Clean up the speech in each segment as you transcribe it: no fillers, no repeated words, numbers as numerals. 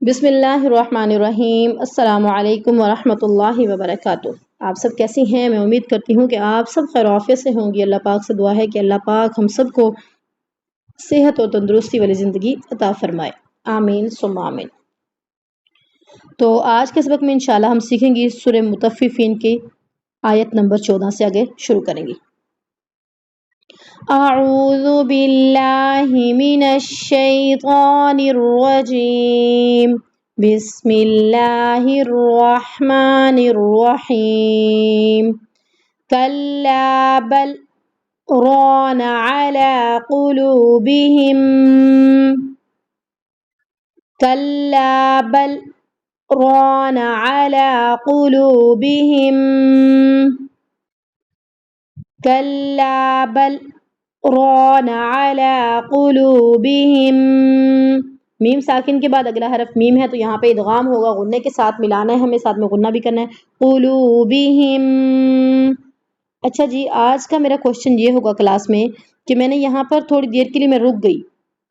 بسم اللہ الرحمن الرحیم۔ السلام علیکم ورحمۃ اللہ وبرکاتہ۔ آپ سب کیسی ہیں؟ میں امید کرتی ہوں کہ آپ سب خیر و عافیت سے ہوں گی۔ اللہ پاک سے دعا ہے کہ اللہ پاک ہم سب کو صحت و تندرستی والی زندگی عطا فرمائے، آمین ثم آمین۔ تو آج کے سبق میں انشاءاللہ ہم سیکھیں گی سورہ مطففین کی آیت نمبر 14 سے آگے شروع کریں گے۔ اعوذ باللہ من الشیطان الرجیم، بسم اللہ الرحمن الرحیم۔ کلا بل ران علی قلوبہم، کلا بل ران علی قلوبہم، کلا بل ران علی قلوبہم۔ میم ساکن کے بعد اگلا حرف میم ہے تو یہاں پہ ادغام ہوگا، غنے کے ساتھ ملانا ہے ہمیں، ساتھ میں غنہ بھی کرنا ہے۔ قلوبہم۔ اچھا جی، آج کا میرا کوشچن یہ ہوگا کلاس میں کہ میں نے یہاں پر تھوڑی دیر کے لیے میں رک گئی،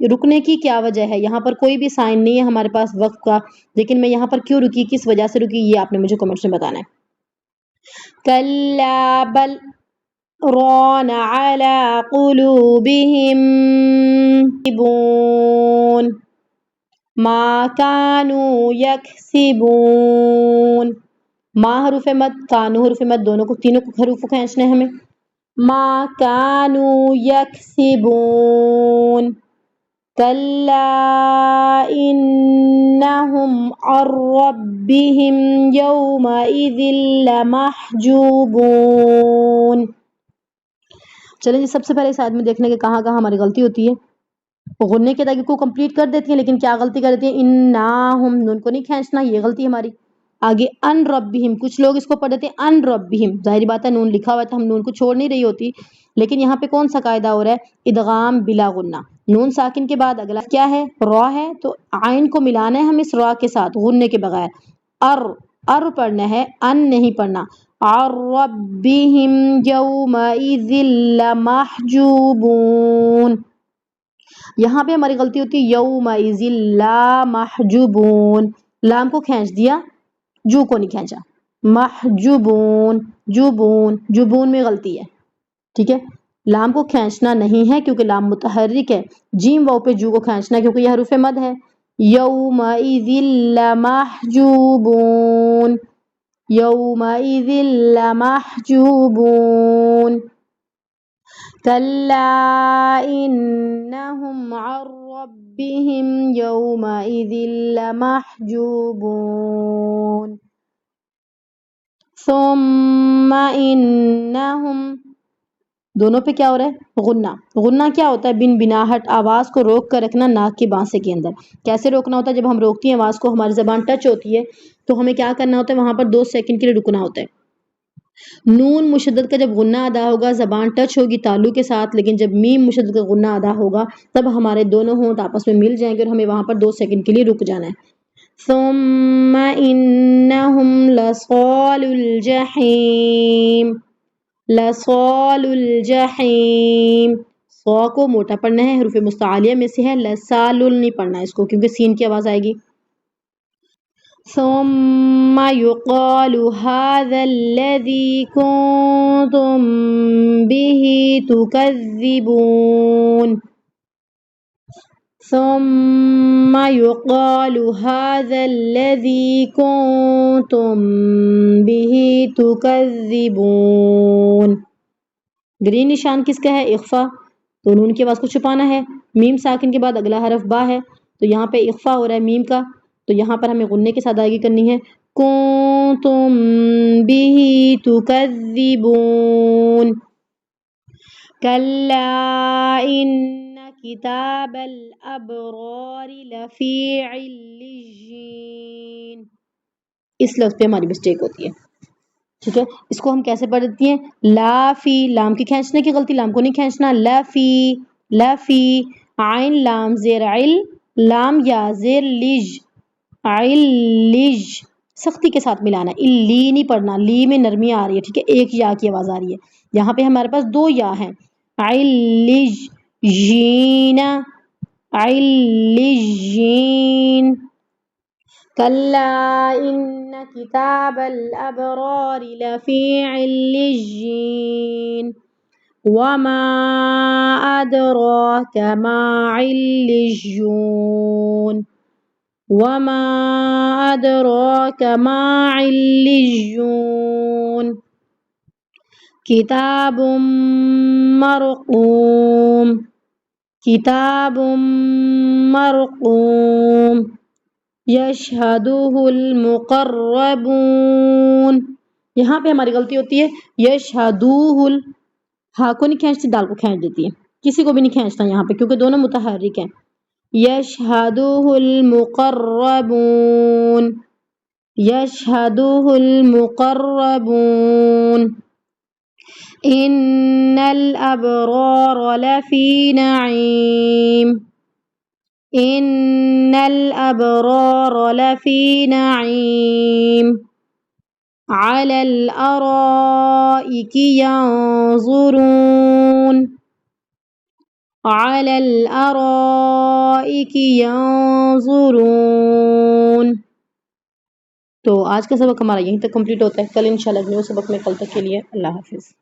رکنے کی کیا وجہ ہے؟ یہاں پر کوئی بھی سائن نہیں ہے ہمارے پاس وقت کا، لیکن میں یہاں پر کیوں رکی، کس وجہ سے رکی، یہ آپ نے مجھے کمنٹس میں بتانا ہے۔ کلا بل ران علی قلوبہم ما کانوا یکسبون۔ ما حروف مد، کانو حروف مد، دونوں کو تینوں کو حروف کو کھینچنا ہے ہمیں۔ ما کانوا یکسبون، کلا انہم عن ربہم یومئذ لمحجوبون۔ چلیں جی، سب سے پہلے اس آیت میں دیکھنے کے کہاں کہاں ہماری غلطی ہوتی ہے۔ غنے کے داغے کو کمپلیٹ کر دیتی ہیں، لیکن کیا غلطی کر دیتی ہیں؟ انہم، نون کو نہیں کھینچنا، یہ غلطی ہماری۔ آگے ان ربہم، کچھ لوگ اس کو پڑھ دیتے ہیں ان ربہم، ظاہری بات ہے نون لکھا ہوا ہے تو ہم نون کو چھوڑ نہیں رہی ہوتی، لیکن یہاں پہ کون سا قاعدہ ہو رہا ہے؟ ادغام بلا غنہ۔ نون ساکن کے بعد اگلا کیا ہے؟ را ہے، تو عین کو ملانا ہے ہم اس را کے ساتھ غنے کے بغیر۔ ار پڑھنا ہے، ان نہیں پڑھنا۔ عن ربہم یومئذ لمحجوبون، یہاں پہ ہماری غلطی ہوتی ہے یومئذ لمحجوبون، لام کو کھینچ دیا، جو کو نہیں کھینچا۔ محجوبون، جوبون، جوبون میں غلطی ہے، ٹھیک ہے۔ لام کو کھینچنا نہیں ہے کیونکہ لام متحرک ہے، جیم واو پہ جو کو کھینچنا ہے کیونکہ یہ حروف مد ہے۔ یومئذ لمحجوبون، یومئذ لمحجوبون، کلا انہم عن ربہم یومئذ لمحجوبون، ثم انہم، دونوں پہ کیا ہو رہا ہے؟ غنہ۔ غنہ کیا ہوتا ہے؟ بن بناہٹ، آواز کو روک کر رکھنا ناک کے بانسے کے اندر۔ کیسے روکنا ہوتا ہے؟ جب ہم روکتی ہیں آواز کو، ہماری زبان ٹچ ہوتی ہے تو ہمیں کیا کرنا ہوتا ہے؟ وہاں پر 2 سیکنڈ کے لیے رکنا ہوتا ہے۔ نون مشدد کا جب غنہ ادا ہوگا زبان ٹچ ہوگی تالو کے ساتھ، لیکن جب میم مشدد کا غنہ ادا ہوگا تب ہمارے دونوں ہونٹ آپس میں مل جائیں گے اور ہمیں وہاں پر 2 سیکنڈ کے لیے رک جانا ہے۔ ثم انہم لصال الجحیم، لصال الجحیم، صا کو موٹا پڑھنا ہے، حروف مستعلیہ میں سے ہے، لسال نہیں پڑھنا ہے اس کو کیونکہ سین کی آواز آئے گی۔ ثم يقال هذا الذي كنتم به تكذبون، ثم يقال هذا الذي كنتم به تكذبون۔ گرین نشان کس کا ہے؟ اخفا، تو نون کی آواز کو چھپانا ہے۔ میم ساکن کے بعد اگلا حرف با ہے تو یہاں پہ اخفا ہو رہا ہے میم کا، تو یہاں پر ہمیں غنے کے ساتھ ادائیگی کرنی ہے۔ کنتم به تکذبون، کلا ان کتاب الابرار لفی علیین، اس لفظ پہ ہماری مسٹیک ہوتی ہے، ٹھیک ہے۔ اس کو ہم کیسے پڑھ دیتی ہیں؟ لا فی، لام کی کھینچنے کی غلطی، لام کو نہیں کھینچنا، لفی، لفی، عین لام زیر عل، لام یا زیر لج، علیج، سختی کے ساتھ ملانا ہے، لی نہیں پڑھنا، لی میں نرمی آ رہی ہے، ٹھیک ہے، ایک یا کی آواز آ رہی ہے، یہاں پہ ہمارے پاس 2 یا ہیں، علیج جین، علیجین، كلا إن كتاب الأبرار لفي عليين وما أدراك ما عليون وما أدراك ما عليون كتاب مرقوم كتاب مرقوم يشهده المقربون. یہاں پہ ہماری غلطی ہوتی ہے یشہدوہ ہاں کو نہیں کھینچتی دال کو کھینچ دیتی ہے کسی کو بھی نہیں کھینچتا یہاں پہ کیونکہ دونوں متحرک ہیں. یشہدوہ المقربون یشہدوہ المقربون ان الابرار لفی نعیم ان الابرار لفی نعیم على الارائك ينظرون على الارائك ينظرون. تو آج کا سبق ہمارا یہیں تک کمپلیٹ ہوتا ہے. کل انشاءاللہ نیو سبق میں کل تک کے لیے اللہ حافظ.